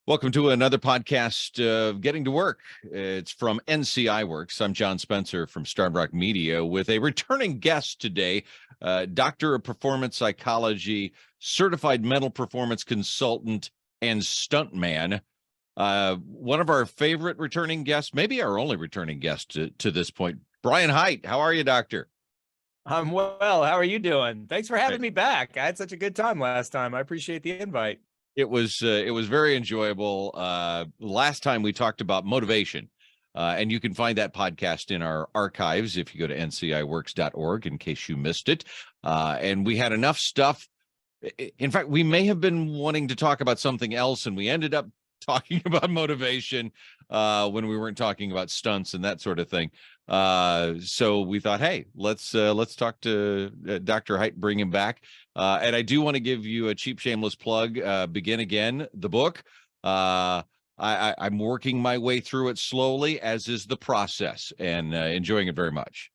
Welcome to another podcast of Getting to Work. It's from NCI Works. I'm John Spencer from Starbuck Media with a returning guest today, Doctor of Performance Psychology, Certified Mental Performance Consultant, and Stuntman. One of our favorite returning guests, maybe our only returning guest to this point, Brian Hite. How are you, Doctor? I'm well. How are you doing? Thanks for having Right. me back. I had such a good time last time. I appreciate the invite. It was very enjoyable. Last time we talked about motivation, and you can find that podcast in our archives if you go to nciworks.org in case you missed it. And we had enough stuff. In fact, we may have been wanting to talk about something else, and we ended up talking about motivation when we weren't talking about stunts and that sort of thing. So we thought, hey, let's talk to Dr. Hite, bring him back. And I do want to give you a cheap, shameless plug. Begin Again, the book. I'm working my way through it slowly, as is the process, and enjoying it very much.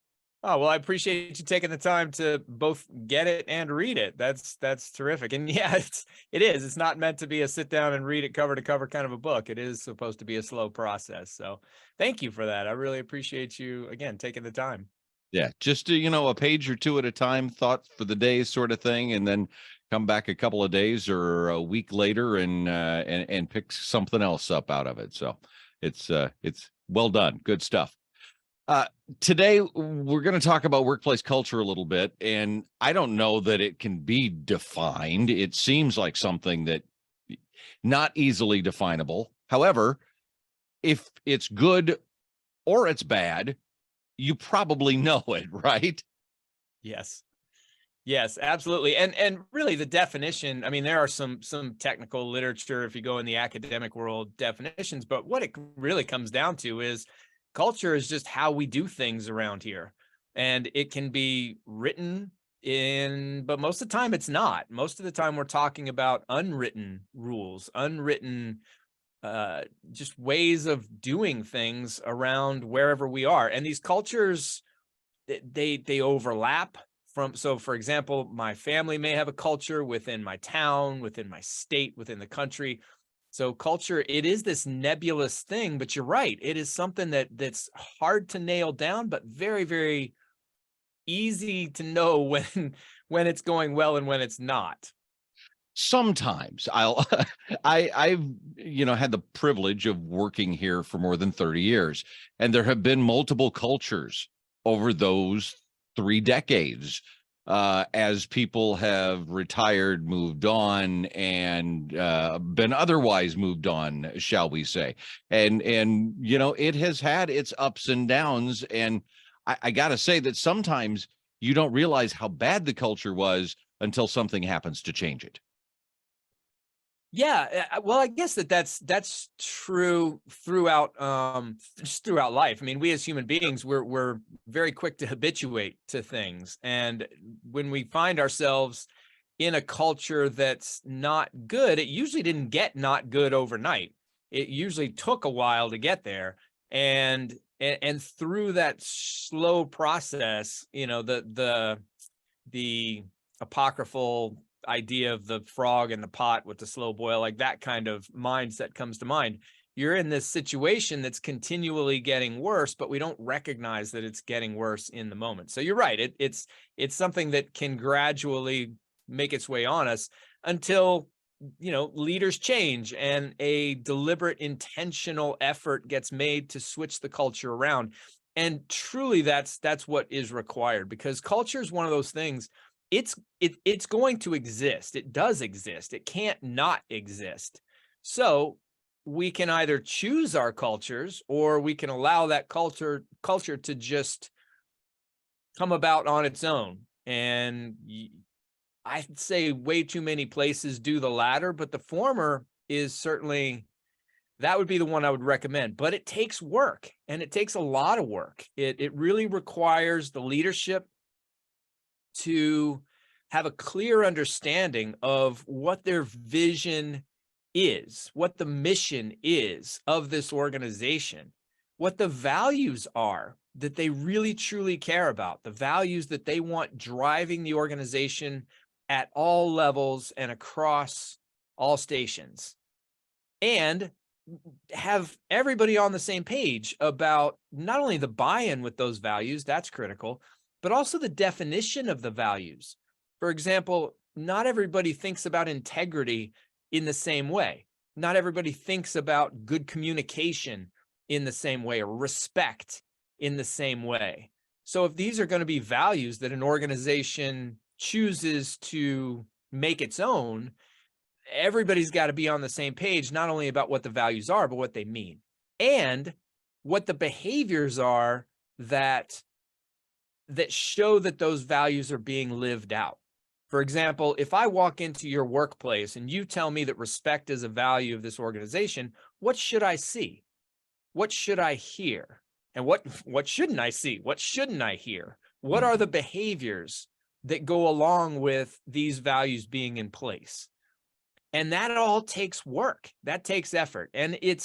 Oh, well, I appreciate you taking the time to both get it and read it. That's terrific. And yeah, it is. It's not meant to be a sit down and read it cover to cover kind of a book. It is supposed to be a slow process. So thank you for that. I really appreciate you again taking the time. Yeah, just a page or two at a time, thoughts for the day sort of thing, and then come back a couple of days or a week later and pick something else up out of it. So it's well done. Good stuff. Uh, Today we're going to talk about workplace culture a little bit, and I don't know that it can be defined. It seems like something that not easily definable. However, if it's good or it's bad, you probably know it, right? Yes. Yes, absolutely. And really the definition, I mean, there are some technical literature if you go in the academic world definitions, but what it really comes down to is culture is just how we do things around here. And it can be written in, but most of the time it's not. Most of the time we're talking about unwritten rules, unwritten just ways of doing things around wherever we are. And these cultures they overlap from, so for example, my family may have a culture within my town, within my state, within the country. So culture, it is this nebulous thing, but you're right, it is something that's hard to nail down, but very, very easy to know when it's going well and when it's not. Sometimes I'll I've had the privilege of working here for more than 30 years, and there have been multiple cultures over those 3 decades, as people have retired, moved on, and been otherwise moved on, shall we say. And it has had its ups and downs, and I gotta say that sometimes you don't realize how bad the culture was until something happens to change it. Yeah, well, I guess that's true throughout just throughout life. I mean, we as human beings, we're very quick to habituate to things. And when we find ourselves in a culture that's not good, it usually didn't get not good overnight. It usually took a while to get there. And through that slow process, the apocryphal idea of the frog in the pot with the slow boil, like that kind of mindset comes to mind. You're in this situation that's continually getting worse, but we don't recognize that it's getting worse in the moment. So you're right. It's something that can gradually make its way on us until leaders change and a deliberate, intentional effort gets made to switch the culture around. And truly, that's what is required, because culture is one of those things. It's going to exist. It does exist. It can't not exist. So we can either choose our cultures, or we can allow that culture to just come about on its own. And I'd say way too many places do the latter, but the former is certainly, that would be the one I would recommend. But it takes work, and it takes a lot of work. It really requires the leadership to have a clear understanding of what their vision is, what the mission is of this organization, what the values are that they really truly care about, the values that they want driving the organization at all levels and across all stations. and have everybody on the same page about not only the buy-in with those values, that's critical, but also the definition of the values. For example, not everybody thinks about integrity in the same way. Not everybody thinks about good communication in the same way, or respect in the same way. So if these are going to be values that an organization chooses to make its own, everybody's got to be on the same page, not only about what the values are, but what they mean, and what the behaviors are that show that those values are being lived out. For example, if I walk into your workplace and you tell me that respect is a value of this organization, what should I see? What should I hear? And what shouldn't I see? What shouldn't I hear? What are the behaviors that go along with these values being in place? And that all takes work. That takes effort. And it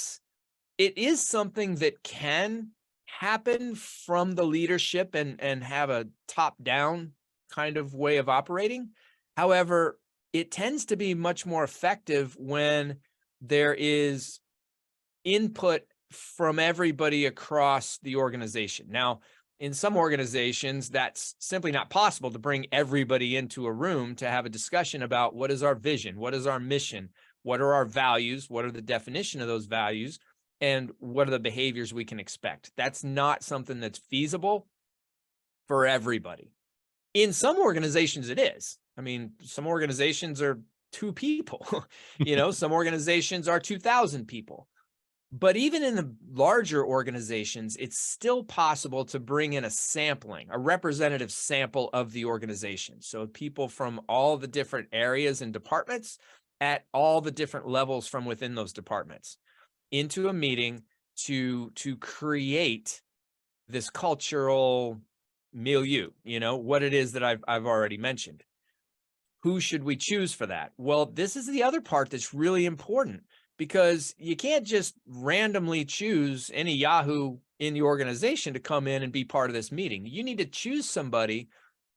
is something that can happen from the leadership and have a top-down kind of way of operating. However, it tends to be much more effective when there is input from everybody across the organization. Now, in some organizations, that's simply not possible to bring everybody into a room to have a discussion about what is our vision, what is our mission, what are our values, what are the definition of those values, and what are the behaviors we can expect. That's not something that's feasible for everybody. In some organizations, it is. I mean, some organizations are 2 people, some organizations are 2,000 people. But even in the larger organizations, it's still possible to bring in a representative sample of the organization. So people from all the different areas and departments at all the different levels from within those departments into a meeting to create this cultural milieu, what it is that I've already mentioned. Who should we choose for that? Well, this is the other part that's really important, because you can't just randomly choose any Yahoo in the organization to come in and be part of this meeting. You need to choose somebody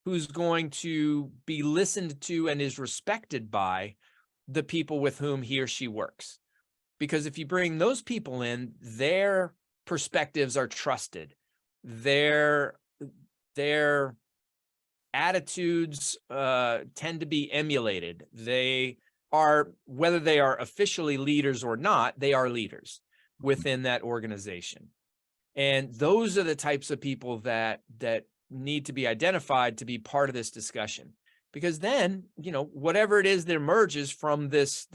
who's going to be listened to and is respected by the people with whom he or she works. Because if you bring those people in, their perspectives are trusted. Their attitudes tend to be emulated. Whether they are officially leaders or not, they are leaders within that organization. And those are the types of people that need to be identified to be part of this discussion. Because then, whatever it is that emerges from this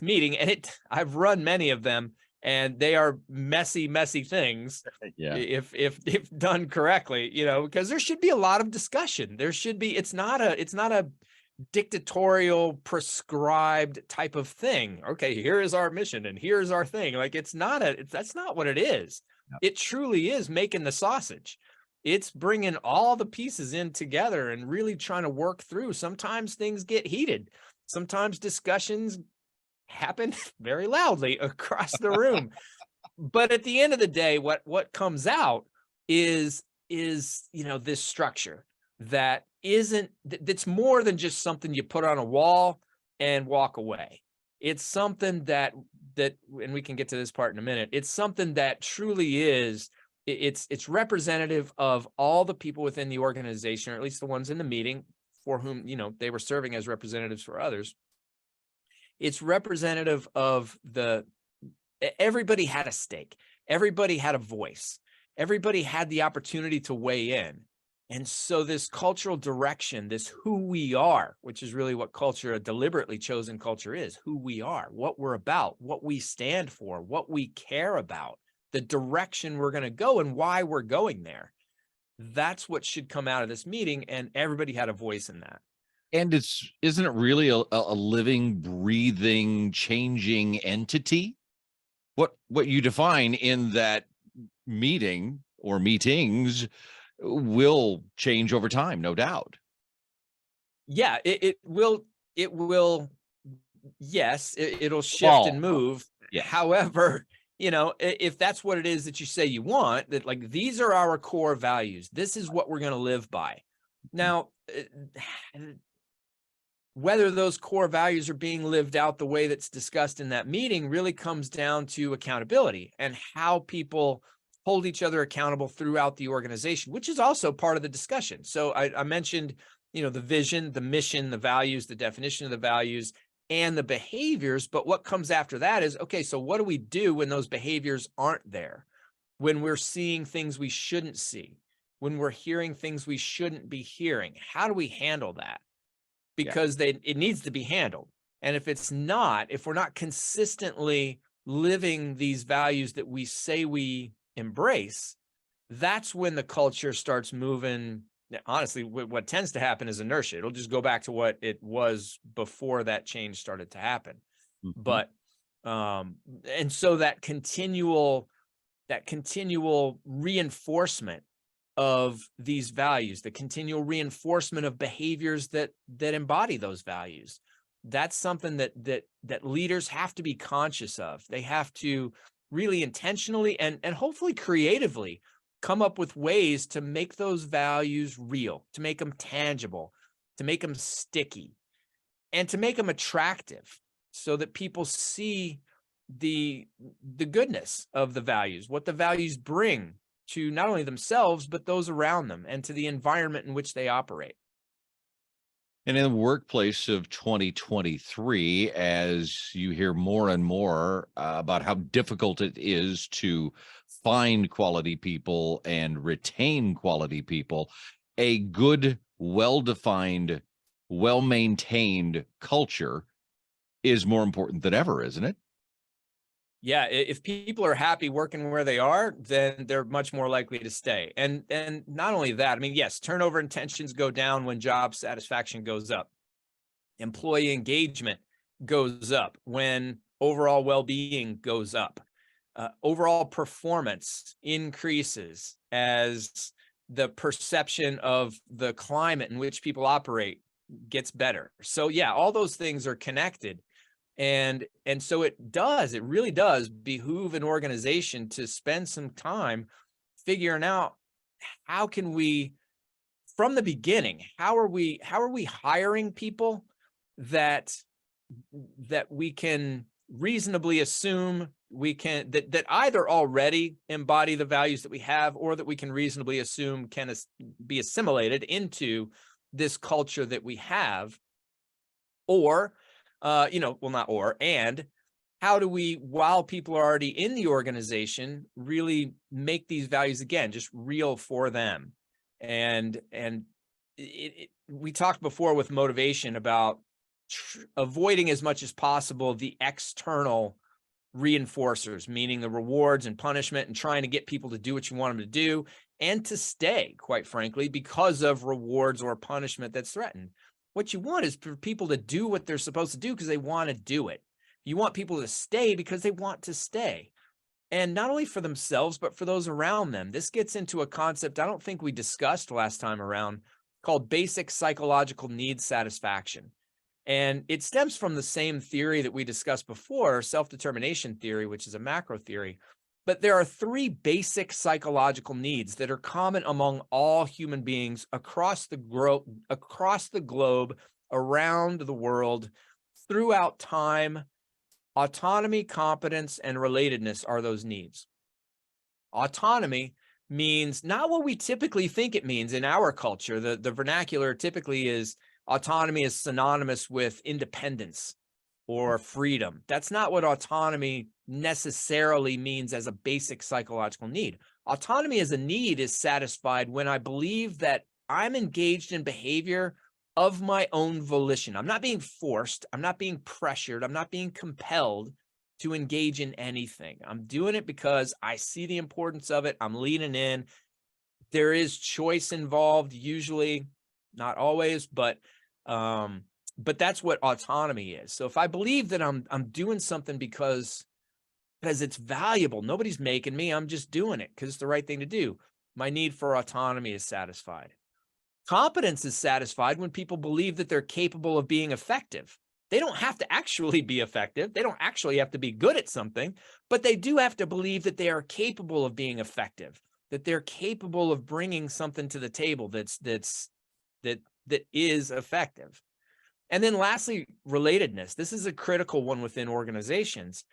meeting, and I've run many of them, and they are messy things. Yeah. If done correctly, because there should be a lot of discussion. There should be, it's not a dictatorial prescribed type of thing. Okay, here is our mission and here's our thing. Like, that's not what it is. No. It truly is making the sausage. It's bringing all the pieces in together and really trying to work through. Sometimes things get heated. Sometimes discussions happen very loudly across the room. But at the end of the day, what comes out is this structure that's more than just something you put on a wall and walk away. It's something that, and we can get to this part in a minute, it's something that truly is, it's representative of all the people within the organization, or at least the ones in the meeting for whom, they were serving as representatives for others. It's representative of everybody had a stake. Everybody had a voice. Everybody had the opportunity to weigh in. And so this cultural direction, this who we are, which is really what culture, a deliberately chosen culture is, who we are, what we're about, what we stand for, what we care about, the direction we're going to go and why we're going there. That's what should come out of this meeting. And everybody had a voice in that. And isn't it really a living, breathing, changing entity? What you define in that meeting or meetings will change over time, no doubt. Yeah, it will. Yes, it'll shift and move. Yeah. However, if that's what it is that you say you want, that like, these are our core values. This is what we're going to live by. Now, whether those core values are being lived out the way that's discussed in that meeting really comes down to accountability and how people hold each other accountable throughout the organization, which is also part of the discussion. So I mentioned, the vision, the mission, the values, the definition of the values, and the behaviors. But what comes after that is, okay, so what do we do when those behaviors aren't there? When we're seeing things we shouldn't see, when we're hearing things we shouldn't be hearing, how do we handle that? Because it needs to be handled. And if it's not, if we're not consistently living these values that we say we embrace, that's when the culture starts moving. Honestly, what tends to happen is inertia. It'll just go back to what it was before that change started to happen. Mhm. But and so that continual reinforcement of these values, the continual reinforcement of behaviors that embody those values, that's something that leaders have to be conscious of. They have to really intentionally and hopefully creatively come up with ways to make those values real, to make them tangible, to make them sticky, and to make them attractive so that people see the goodness of the values, what the values bring to not only themselves, but those around them and to the environment in which they operate. And in the workplace of 2023, as you hear more and more about how difficult it is to find quality people and retain quality people, a good, well-defined, well-maintained culture is more important than ever, isn't it? Yeah, if people are happy working where they are, then they're much more likely to stay. And not only that, I mean, yes, turnover and tensions go down when job satisfaction goes up. Employee engagement goes up when overall well-being goes up. Overall performance increases as the perception of the climate in which people operate gets better. So yeah, all those things are connected. And so it really does behoove an organization to spend some time figuring out how can we, from the beginning, how are we hiring people that we can reasonably assume that either already embody the values that we have, or that we can reasonably assume can be assimilated into this culture that we have, or and how do we, while people are already in the organization, really make these values again just real for them? And we talked before with motivation about avoiding as much as possible the external reinforcers, meaning the rewards and punishment, and trying to get people to do what you want them to do and to stay, quite frankly, because of rewards or punishment that's threatened. What you want is for people to do what they're supposed to do because they want to do it. You want people to stay because they want to stay. And not only for themselves, but for those around them. This gets into a concept I don't think we discussed last time around called basic psychological needs satisfaction. And it stems from the same theory that we discussed before, self-determination theory, which is a macro theory. But there are three basic psychological needs that are common among all human beings across the globe, around the world, throughout time. Autonomy, competence, and relatedness are those needs. Autonomy means not what we typically think it means in our culture. The vernacular typically is autonomy is synonymous with independence or freedom. That's not what autonomy necessarily means as a basic psychological need. Autonomy as a need is satisfied when I believe that I'm engaged in behavior of my own volition. I'm not being forced. I'm not being pressured. I'm not being compelled to engage in anything. I'm doing it because I see the importance of it. I'm leaning in. There is choice involved, usually, not always, but that's what autonomy is. So if I believe that I'm doing something because it's valuable, nobody's making me, I'm just doing it because it's the right thing to do, my need for autonomy is satisfied. Competence is satisfied when people believe that they're capable of being effective. They don't have to actually be effective. They don't actually have to be good at something, but they do have to believe that they are capable of being effective, that they're capable of bringing something to the table that is effective. And then lastly, relatedness. This is a critical one within organizations.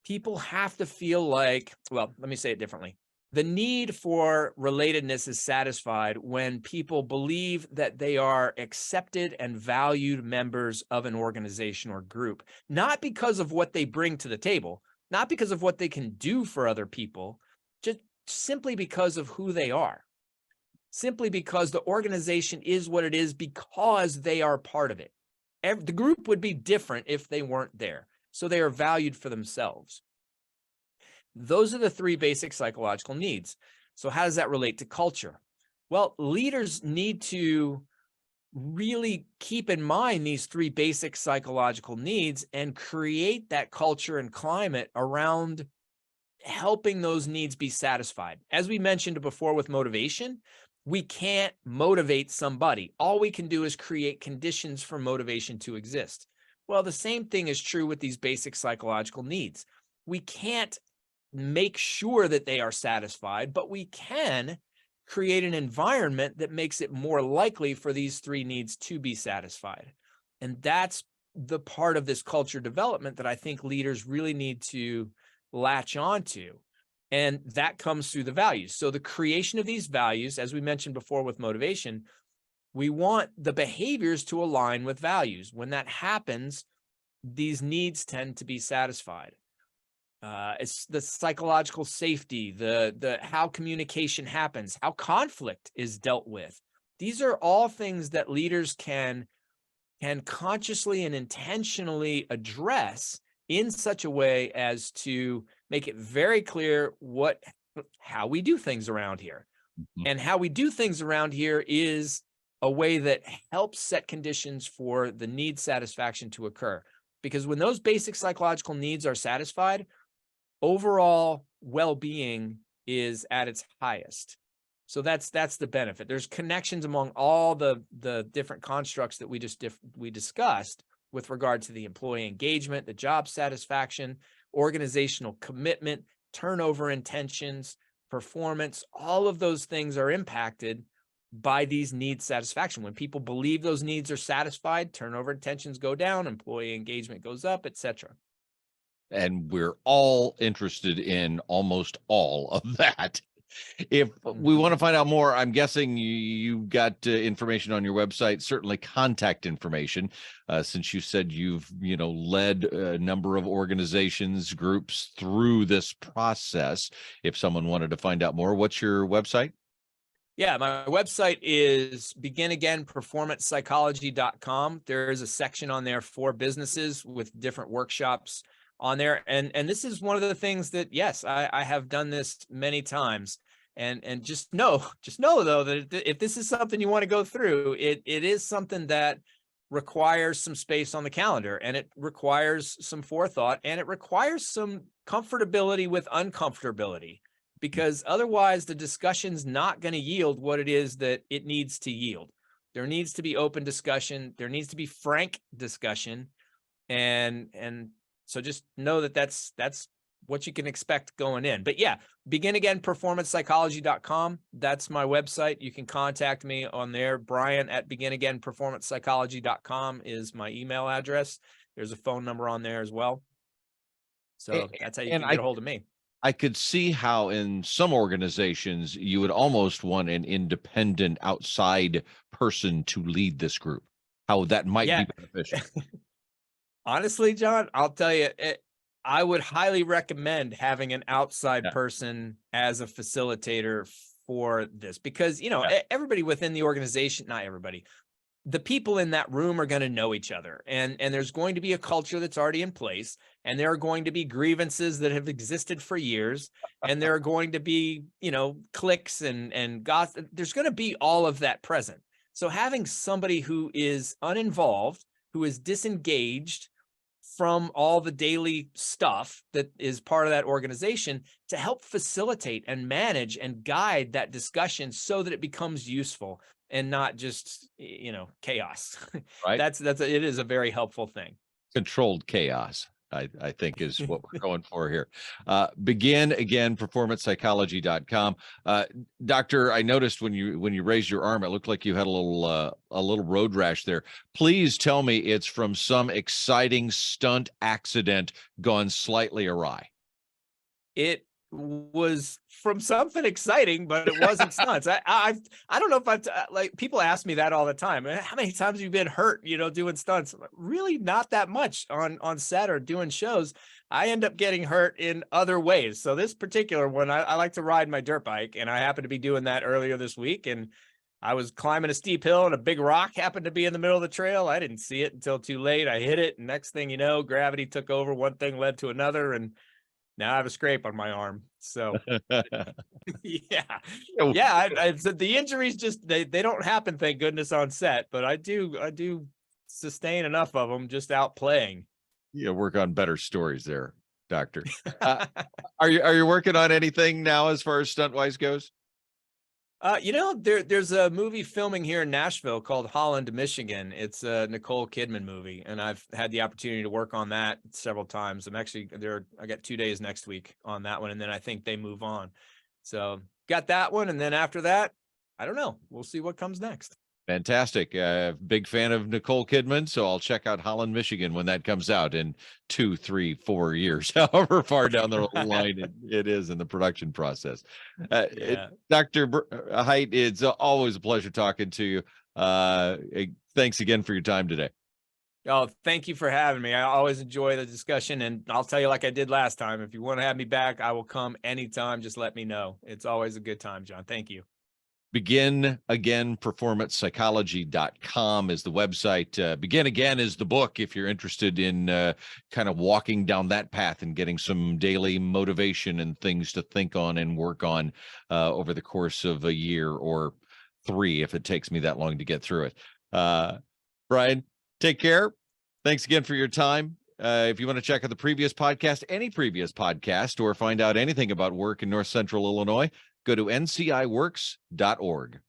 People have to feel like, well, let me say it differently. The need for relatedness is satisfied when people believe that they are accepted and valued members of an organization or group, not because of what they bring to the table, not because of what they can do for other people, just simply because of who they are. Simply because the organization is what it is because they are part of it. The group would be different if they weren't there. So they are valued for themselves. Those are the three basic psychological needs. So how does that relate to culture? Well, leaders need to really keep in mind these three basic psychological needs and create that culture and climate around helping those needs be satisfied. As we mentioned before with motivation, we can't motivate somebody. All we can do is create conditions for motivation to exist. Well, the same thing is true with these basic psychological needs. We can't make sure that they are satisfied, but we can create an environment that makes it more likely for these three needs to be satisfied. And that's the part of this culture development that I think leaders really need to latch onto. And that comes through the values. So the creation of these values, as we mentioned before with motivation, we want the behaviors to align with values. When that happens, these needs tend to be satisfied. It's the psychological safety, the how communication happens, how conflict is dealt with. These are all things that leaders can consciously and intentionally address in such a way as to make it very clear how we do things around here. Mhm. And how we do things around here is a way that helps set conditions for the need satisfaction to occur. Because when those basic psychological needs are satisfied, overall well-being is at its highest. So that's the benefit. There's connections among all the different constructs that we discussed with regard to the employee engagement, the job satisfaction, organizational commitment, turnover intentions, performance. All of those things are impacted by these needs satisfaction. When people believe those needs are satisfied, turnover intentions go down, employee engagement goes up, etc. And we're all interested in almost all of that. If we want to find out more, I'm guessing you got information on your website, certainly contact information, since you said you've, led a number of organizations, groups through this process. If someone wanted to find out more, what's your website? Yeah, my website is beginagainperformancepsychology.com. There is a section on there for businesses with different workshops on there. And this is one of the things that, yes, I have done this many times. And just know though, that if this is something you want to go through, it is something that requires some space on the calendar, and it requires some forethought, and it requires some comfortability with uncomfortability, because otherwise the discussion's not going to yield what it is that it needs to yield. There needs to be open discussion. There needs to be frank discussion. And so just know that that's what you can expect going in. But yeah, beginagainperformancepsychology.com. That's my website. You can contact me on there. Brian at beginagainperformancepsychology.com is my email address. There's a phone number on there as well. So that's how you can get a hold of me. I could see how in some organizations you would almost want an independent outside person to lead this group, how that might be beneficial. Honestly, John, I'll tell you, I would highly recommend having an outside person as a facilitator for this, because, everybody within the organization, not everybody, the people in that room are going to know each other, and there's going to be a culture that's already in place, and there are going to be grievances that have existed for years, and there are going to be, cliques and gossip. There's going to be all of that present. So having somebody who is uninvolved, who is disengaged from all the daily stuff that is part of that organization, to help facilitate and manage and guide that discussion so that it becomes useful and not just, chaos. Right. It is a very helpful thing. Controlled chaos. I think is what we're going for here. Begin again, performancepsychology.com. Doctor, I noticed when you raised your arm, it looked like you had a little road rash there. Please tell me it's from some exciting stunt accident gone slightly awry. It was from something exciting, but it wasn't stunts. I don't know if like, people ask me that all the time. How many times have you been hurt, doing stunts? Really not that much on set or doing shows. I end up getting hurt in other ways. So this particular one, I like to ride my dirt bike, and I happened to be doing that earlier this week. And I was climbing a steep hill, and a big rock happened to be in the middle of the trail. I didn't see it until too late. I hit it, and next thing you know, gravity took over. One thing led to another, and now I have a scrape on my arm. So yeah. The injuries just, they don't happen, thank goodness, on set, but I do sustain enough of them just out playing. Yeah, work on better stories there, Doctor. Are you working on anything now as far as stunt wise goes? There's a movie filming here in Nashville called Holland, Michigan. It's a Nicole Kidman movie, and I've had the opportunity to work on that several times. I got 2 days next week on that one, and then I think they move on. So got that one, and then after that, I don't know. We'll see what comes next. Fantastic. Big fan of Nicole Kidman, so I'll check out Holland, Michigan when that comes out in 2, 3, 4 years, however far down the line it is in the production process. Dr. Hite, it's always a pleasure talking to you. Thanks again for your time today. Oh, thank you for having me. I always enjoy the discussion, and I'll tell you, like I did last time, if you want to have me back, I will come anytime. Just let me know. It's always a good time, John. Thank you. Begin Again, performancepsychology.com is the website. Begin Again is the book if you're interested in kind of walking down that path and getting some daily motivation and things to think on and work on over the course of a year or 3 if it takes me that long to get through it. Brian, take care. Thanks again for your time. If you want to check out the previous podcast, any previous podcast, or find out anything about work in North Central Illinois, go to nciworks.org.